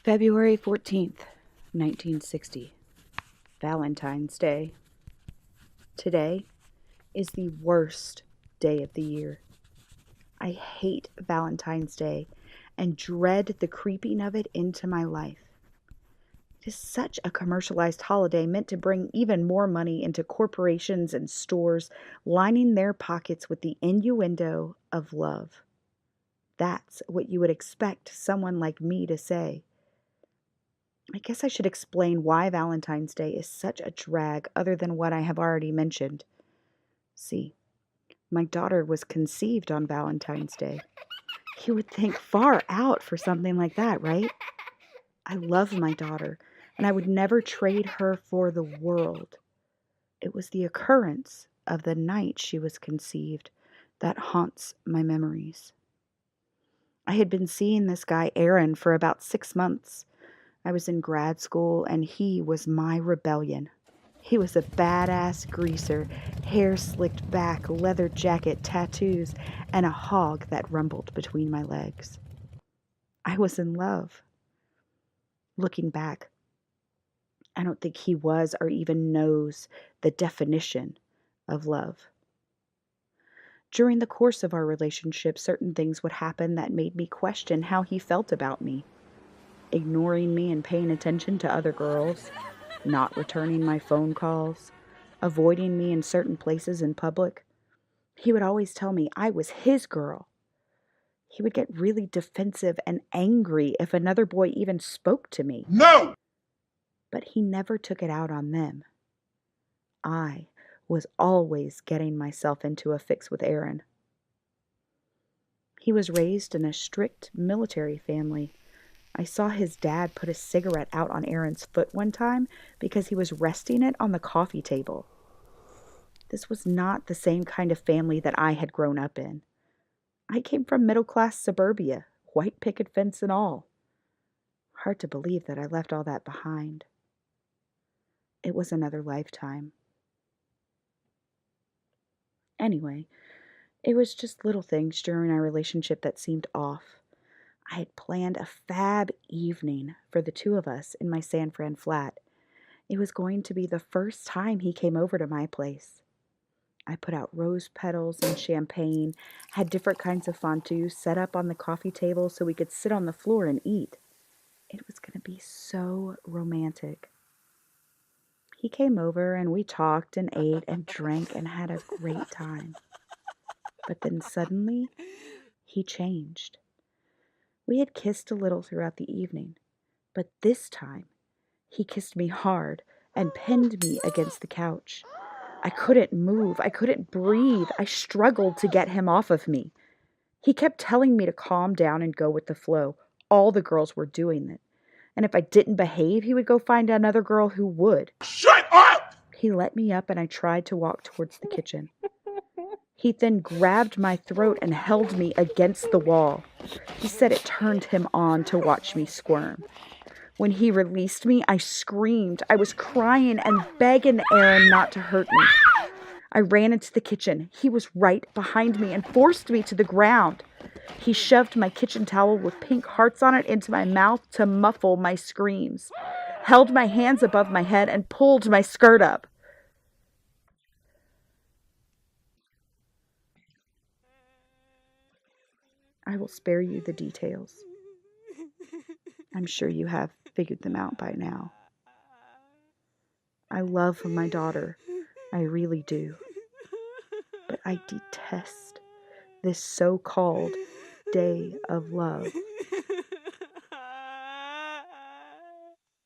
February 14th, 1960. Valentine's Day. Today is the worst day of the year. I hate Valentine's Day and dread the creeping of it into my life. It is such a commercialized holiday meant to bring even more money into corporations and stores, lining their pockets with the innuendo of love. That's what you would expect someone like me to say. I guess I should explain why Valentine's Day is such a drag other than what I have already mentioned. See, my daughter was conceived on Valentine's Day. You would think far out for something like that, right? I love my daughter, and I would never trade her for the world. It was the occurrence of the night she was conceived that haunts my memories. I had been seeing this guy, Aaron, for about 6 months. I was in grad school, and he was my rebellion. He was a badass greaser, hair slicked back, leather jacket, tattoos, and a hog that rumbled between my legs. I was in love. Looking back, I don't think he was or even knows the definition of love. During the course of our relationship, certain things would happen that made me question how he felt about me. Ignoring me and paying attention to other girls, not returning my phone calls, avoiding me in certain places in public. He would always tell me I was his girl. He would get really defensive and angry if another boy even spoke to me. No! But he never took it out on them. I was always getting myself into a fix with Aaron. He was raised in a strict military family. I saw his dad put a cigarette out on Aaron's foot one time because he was resting it on the coffee table. This was not the same kind of family that I had grown up in. I came from middle-class suburbia, white picket fence and all. Hard to believe that I left all that behind. It was another lifetime. Anyway, it was just little things during our relationship that seemed off. I had planned a fab evening for the two of us in my San Fran flat. It was going to be the first time he came over to my place. I put out rose petals and champagne, had different kinds of fondue set up on the coffee table so we could sit on the floor and eat. It was going to be so romantic. He came over and we talked and ate and drank and had a great time. But then suddenly, he changed. We had kissed a little throughout the evening, but this time, he kissed me hard and pinned me against the couch. I couldn't move. I couldn't breathe. I struggled to get him off of me. He kept telling me to calm down and go with the flow. All the girls were doing it. And if I didn't behave, he would go find another girl who would. Shut up! He let me up and I tried to walk towards the kitchen. He then grabbed my throat and held me against the wall. He said it turned him on to watch me squirm. When he released me, I screamed. I was crying and begging Aaron not to hurt me. I ran into the kitchen. He was right behind me and forced me to the ground. He shoved my kitchen towel with pink hearts on it into my mouth to muffle my screams, held my hands above my head, and pulled my skirt up. I will spare you the details. I'm sure you have figured them out by now. I love my daughter. I really do. But I detest this so-called day of love.